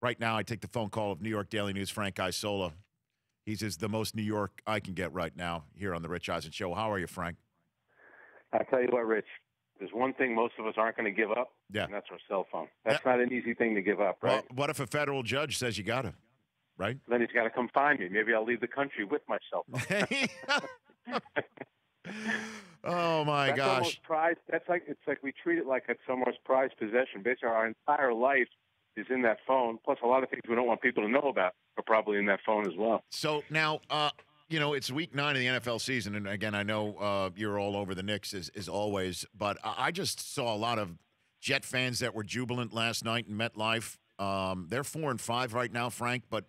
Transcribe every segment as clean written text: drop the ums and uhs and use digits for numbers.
Right now, I take the phone call of New York Daily News Frank Isola. He's the most New York I can get right now here on the Rich Eisen Show. How are you, Frank? I tell you what, Rich, there's one thing most of us aren't going to give up, Yeah. and that's our cell phone. That's not an easy thing to give up, right? Well, what if a federal judge says you got to, right? Then he's got to come find me. Maybe I'll leave the country with my cell phone. Oh my That's gosh! almost prized. It's like we treat it like it's almost prized possession. Basically, our entire life is in that phone. Plus, a lot of things we don't want people to know about are probably in that phone as well. So now, it's week 9 of the NFL season, and again, I know you're all over the Knicks as always, but I just saw a lot of Jet fans that were jubilant last night in MetLife. They're 4-5 right now, Frank, but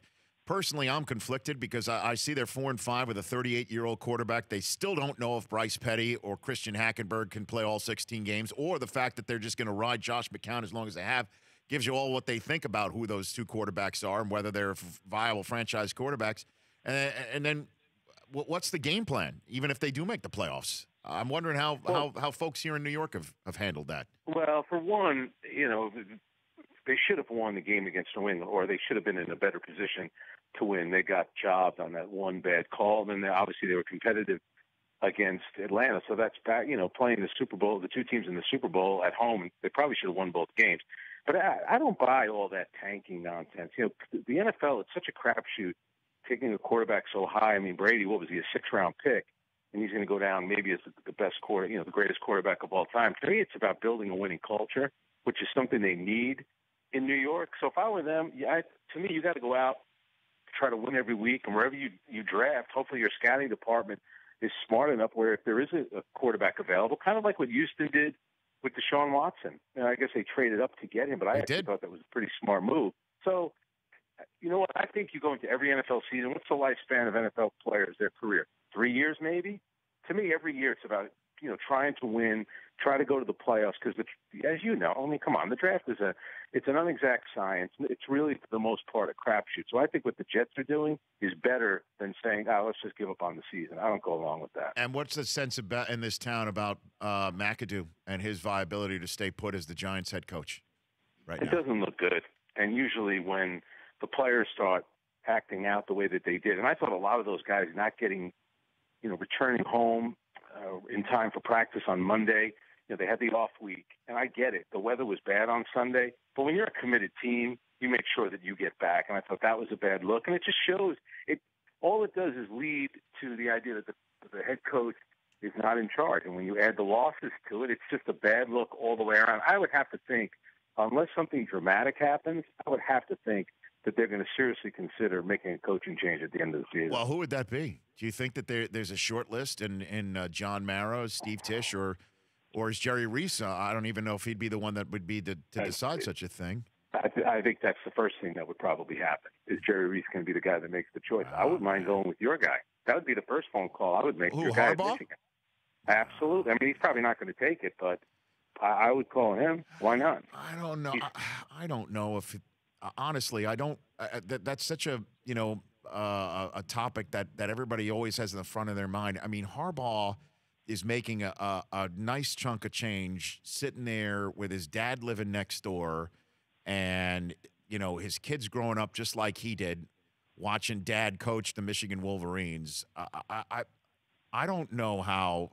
personally, I'm conflicted because I see they're 4-5 with a 38-year-old quarterback. They still don't know if Bryce Petty or Christian Hackenberg can play all 16 games, or the fact that they're just going to ride Josh McCown as long as they have gives you all what they think about who those two quarterbacks are and whether they're viable franchise quarterbacks. And then what's the game plan, even if they do make the playoffs? I'm wondering how folks here in New York have handled that. Well, for one, they should have won the game against New England, or they should have been in a better position to win. They got jobbed on that one bad call, and then obviously they were competitive against Atlanta. So that's back, playing the Super Bowl, the two teams in the Super Bowl at home. They probably should have won both games. But I don't buy all that tanking nonsense. The NFL, it's such a crapshoot taking a quarterback so high. I mean, Brady, what was he, a 6th-round pick? And he's going to go down maybe as the best the greatest quarterback of all time. To me, it's about building a winning culture, which is something they need in New York. So if I were them, to me, you got to go out, try to win every week, and wherever you draft, hopefully your scouting department is smart enough where if there is a quarterback available, kind of like what Houston did with Deshaun Watson. I guess they traded up to get him, but I actually thought that was a pretty smart move. So, you know what? I think you go into every NFL season. What's the lifespan of NFL players, their career? 3 years maybe? To me, every year it's about, trying to win, try to go to the playoffs because, as you know, come on, the draft it's an inexact science. It's really, for the most part, a crapshoot. So I think what the Jets are doing is better than saying, let's just give up on the season. I don't go along with that. And what's the sense about in this town about McAdoo and his viability to stay put as the Giants head coach right now? It doesn't look good. And usually when the players start acting out the way that they did, and I thought a lot of those guys not getting, returning home in time for practice on Monday, they had the off week, and I get it. The weather was bad on Sunday, but when you're a committed team, you make sure that you get back. And I thought that was a bad look, and it just shows it. All it does is lead to the idea that the head coach is not in charge, and when you add the losses to it, it's just a bad look all the way around. I would have to think, unless something dramatic happens, I would have to think that they're going to seriously consider making a coaching change at the end of the season. Well, who would that be? Do you think that there's a short list in John Mara, Steve Tisch, or is Jerry Reese? I don't even know if he'd be the one that would be to decide such a thing. I think that's the first thing that would probably happen. Is Jerry Reese going to be the guy that makes the choice? I wouldn't mind going with your guy. That would be the first phone call I would make. Who, your guy Harbaugh? Michigan. Absolutely. I mean, he's probably not going to take it, but I would call him. Why not? I don't know. I don't know if honestly, I don't. That's such a a topic that everybody always has in the front of their mind. I mean, Harbaugh is making a nice chunk of change sitting there with his dad living next door, and his kids growing up just like he did, watching dad coach the Michigan Wolverines. I don't know how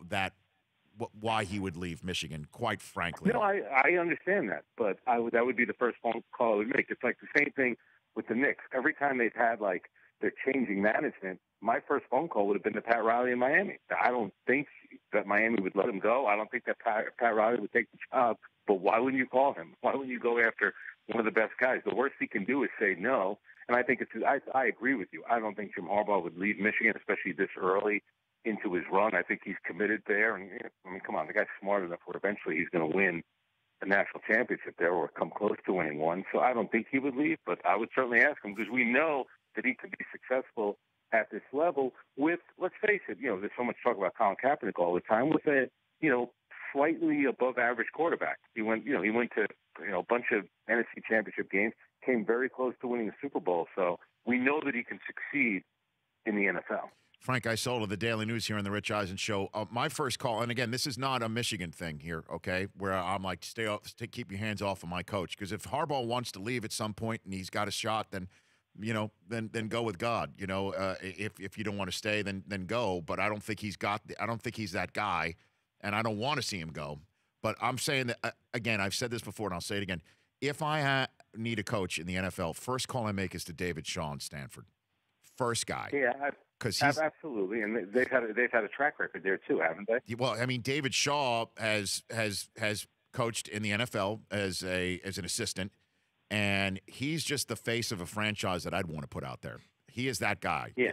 why he would leave Michigan, quite frankly. No, I understand that, but that would be the first phone call I would make. It's like the same thing with the Knicks. Every time they've had, they're changing management, my first phone call would have been to Pat Riley in Miami. I don't think that Miami would let him go. I don't think that Pat Riley would take the job, but why wouldn't you call him? Why wouldn't you go after one of the best guys? The worst he can do is say no, and I think I agree with you. I don't think Jim Harbaugh would leave Michigan, especially this early into his run. I think he's committed there. And I mean, come on, the guy's smart enough where eventually he's going to win a national championship there or come close to winning one. So I don't think he would leave, but I would certainly ask him because we know that he could be successful at this level with, let's face it, there's so much talk about Colin Kaepernick all the time, with a, slightly above average quarterback. He went to, a bunch of NFC championship games, came very close to winning the Super Bowl. So we know that he can succeed in the NFL. Frank Isola, the Daily News here on the Rich Eisen Show. My first call, and again, this is not a Michigan thing here, okay, where I'm like, keep your hands off of my coach. Because if Harbaugh wants to leave at some point and he's got a shot, then, then go with God. If you don't want to stay, then go. But I don't think he's that guy, and I don't want to see him go. But I'm saying that, again, I've said this before, and I'll say it again. If I need a coach in the NFL, first call I make is to David Shaw in Stanford. First guy. Yeah, because he's absolutely, and they've had a track record there too, haven't they? Well, I mean, David Shaw has coached in the NFL as an assistant, and he's just the face of a franchise that I'd want to put out there. He is that guy. Yeah.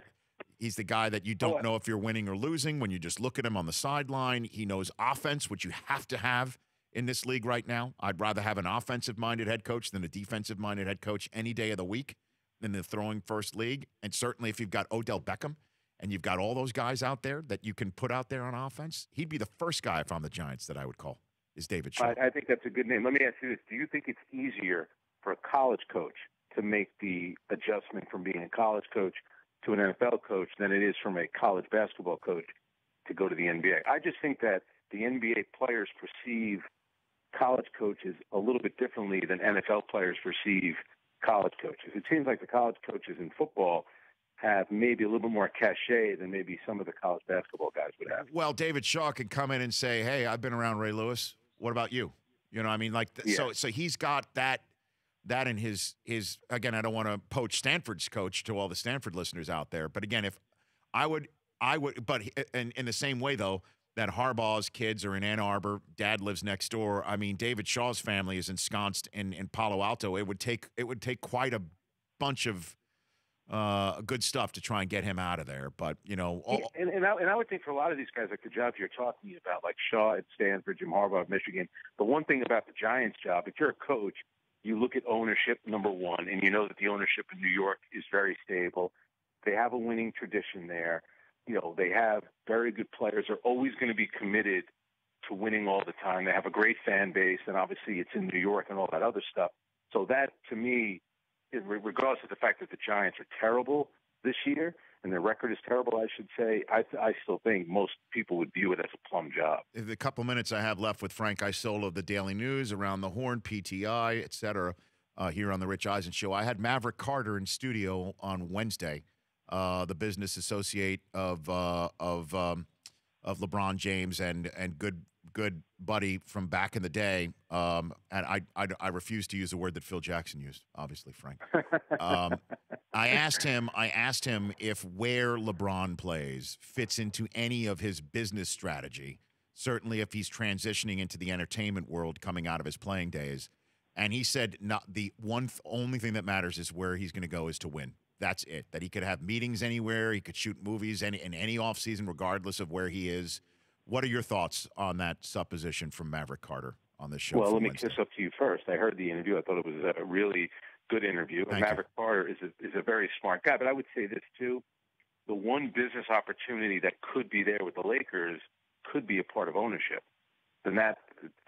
He's the guy that you don't know if you're winning or losing when you just look at him on the sideline. He knows offense, which you have to have in this league right now. I'd rather have an offensive-minded head coach than a defensive-minded head coach any day of the week in the throwing first league. And certainly if you've got Odell Beckham and you've got all those guys out there that you can put out there on offense, he'd be the first guy if I'm the Giants that I would call, is David Shaw. I think that's a good name. Let me ask you this. Do you think it's easier for a college coach to make the adjustment from being a college coach to an NFL coach than it is from a college basketball coach to go to the NBA? I just think that the NBA players perceive college coaches a little bit differently than NFL players perceive college coaches. It seems like the college coaches in football have maybe a little bit more cachet than maybe some of the college basketball guys would have. Well, David Shaw can come in and say, hey, I've been around Ray Lewis. What about you? You know what I mean? So he's got that in his again, I don't want to poach Stanford's coach to all the Stanford listeners out there. But again, if I would, but in the same way, though, that Harbaugh's kids are in Ann Arbor, dad lives next door. I mean, David Shaw's family is ensconced in Palo Alto. It would take quite a bunch of good stuff to try and get him out of there. But, and I would think for a lot of these guys, like the jobs you're talking about, like Shaw at Stanford, Jim Harbaugh at Michigan, the one thing about the Giants job, if you're a coach, you look at ownership, number one, and you know that the ownership in New York is very stable. They have a winning tradition there. They have very good players. They're always going to be committed to winning all the time. They have a great fan base, and obviously it's in New York and all that other stuff. So that, to me, regardless of the fact that the Giants are terrible this year and their record is terrible, I should say, I still think most people would view it as a plum job. The couple minutes I have left with Frank Isola of the Daily News, Around the Horn, PTI, et cetera, here on the Rich Eisen Show. I had Maverick Carter in studio on Wednesday, the business associate of LeBron James and good buddy from back in the day. And I refuse to use the word that Phil Jackson used, obviously, Frank. I asked him if where LeBron plays fits into any of his business strategy, certainly if he's transitioning into the entertainment world coming out of his playing days. And he said not the only thing that matters is where he's going to go is to win. That's it. That he could have meetings anywhere. He could shoot movies in any offseason, regardless of where he is. What are your thoughts on that supposition from Maverick Carter on this show? Well, let me kiss up to you first. I heard the interview. I thought it was a really good interview. And Maverick Carter is a very smart guy. But I would say this, too. The one business opportunity that could be there with the Lakers could be a part of ownership. And that,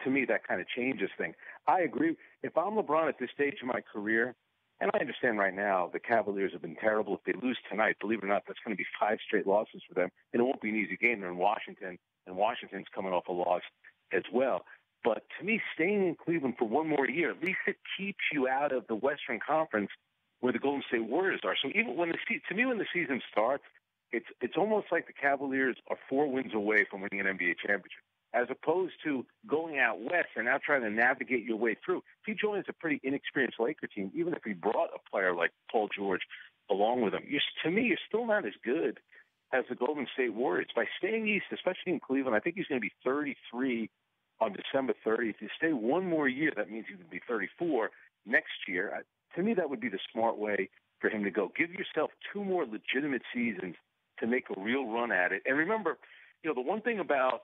to me, that kind of changes things. I agree. If I'm LeBron at this stage of my career, and I understand right now the Cavaliers have been terrible. If they lose tonight, believe it or not, that's going to be 5 straight losses for them. And it won't be an easy game. They're in Washington, and Washington's coming off a loss as well. But to me, staying in Cleveland for one more year, at least it keeps you out of the Western Conference where the Golden State Warriors are. So even when when the season starts, it's almost like the Cavaliers are 4 wins away from winning an NBA championship, as opposed to going out west and now trying to navigate your way through. If he joins a pretty inexperienced Laker team, even if he brought a player like Paul George along with him, to me, you're still not as good as the Golden State Warriors. By staying east, especially in Cleveland, I think he's going to be 33 on December 30th. If you stay one more year, that means he would be 34 next year. To me, that would be the smart way for him to go. Give yourself 2 more legitimate seasons to make a real run at it. And remember, the one thing about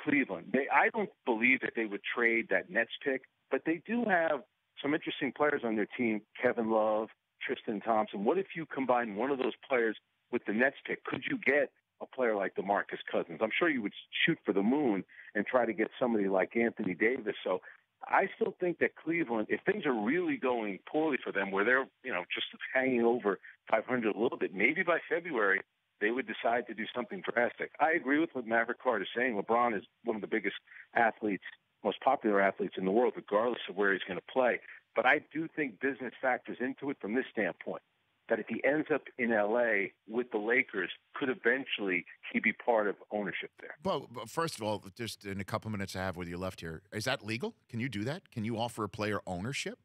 Cleveland, I don't believe that they would trade that Nets pick, but they do have some interesting players on their team, Kevin Love, Tristan Thompson. What if you combine one of those players with the Nets pick? Could you get a player like DeMarcus Cousins? I'm sure you would shoot for the moon and try to get somebody like Anthony Davis. So I still think that Cleveland, if things are really going poorly for them, where they're just hanging over 500 a little bit, maybe by February they would decide to do something drastic. I agree with what Maverick Carter is saying. LeBron is one of the biggest athletes, most popular athletes in the world, regardless of where he's going to play. But I do think business factors into it from this standpoint, that if he ends up in L.A. with the Lakers, could eventually he be part of ownership there? Well, first of all, just in a couple minutes I have with you left here, is that legal? Can you do that? Can you offer a player ownership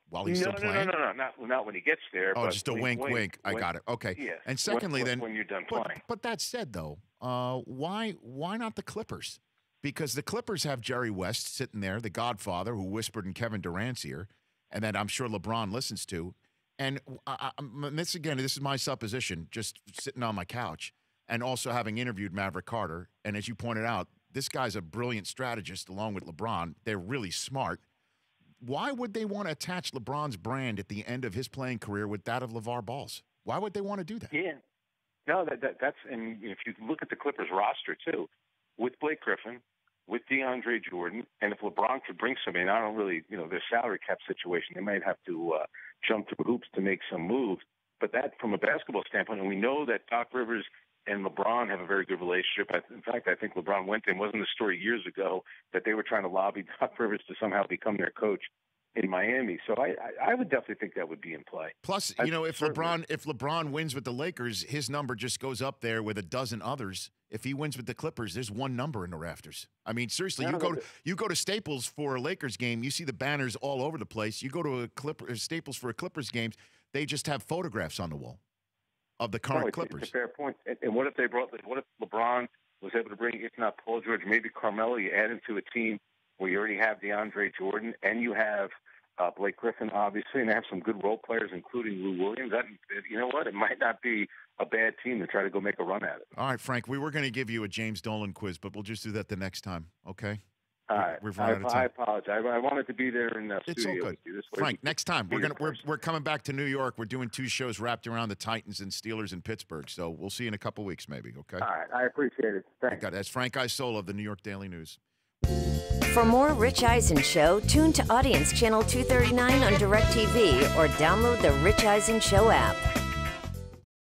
while he's still playing? No, not when he gets there. Oh, but just a wink. I got it. Okay. Yes. And secondly, when you're done playing. But that said, though, why not the Clippers? Because the Clippers have Jerry West sitting there, the Godfather, who whispered in Kevin Durant's ear, and that I'm sure LeBron listens to. And this is my supposition, just sitting on my couch, and also having interviewed Maverick Carter. And as you pointed out, this guy's a brilliant strategist along with LeBron. They're really smart. Why would they want to attach LeBron's brand at the end of his playing career with that of LeVar Ball's? Why would they want to do that? Yeah. No, that's – and if you look at the Clippers roster, too, with Blake Griffin, with DeAndre Jordan, and if LeBron could bring somebody, and I don't really – their salary cap situation, they might have to jump through hoops to make some moves. But that, from a basketball standpoint, and we know that Doc Rivers and LeBron have a very good relationship. In fact, I think LeBron went in. Wasn't the story years ago that they were trying to lobby Doc Rivers to somehow become their coach in Miami? So I would definitely think that would be in play. Plus, if LeBron wins with the Lakers, his number just goes up there with a dozen others. If he wins with the Clippers, there's one number in the rafters. I mean, seriously, you go to Staples for a Lakers game, you see the banners all over the place. You go to Staples for a Clippers game, they just have photographs on the wall of the current Clippers. It's a fair point. And what if LeBron was able to bring, if not Paul George, maybe Carmelo, you add him to a team where you already have DeAndre Jordan and you have Blake Griffin, obviously, and they have some good role players, including Lou Williams. You know what? It might not be a bad team to try to go make a run at it. All right, Frank, we were going to give you a James Dolan quiz, but we'll just do that the next time, okay? All right. I apologize. I wanted to be there in the it's studio all good. with you. Frank, next time. We're coming back to New York. We're doing 2 shows wrapped around the Titans and Steelers in Pittsburgh, so we'll see you in a couple weeks maybe, okay? All right. I appreciate it. Thanks. That's Frank Isola of the New York Daily News. For more Rich Eisen Show, tune to Audience Channel 239 on DirecTV or download the Rich Eisen Show app.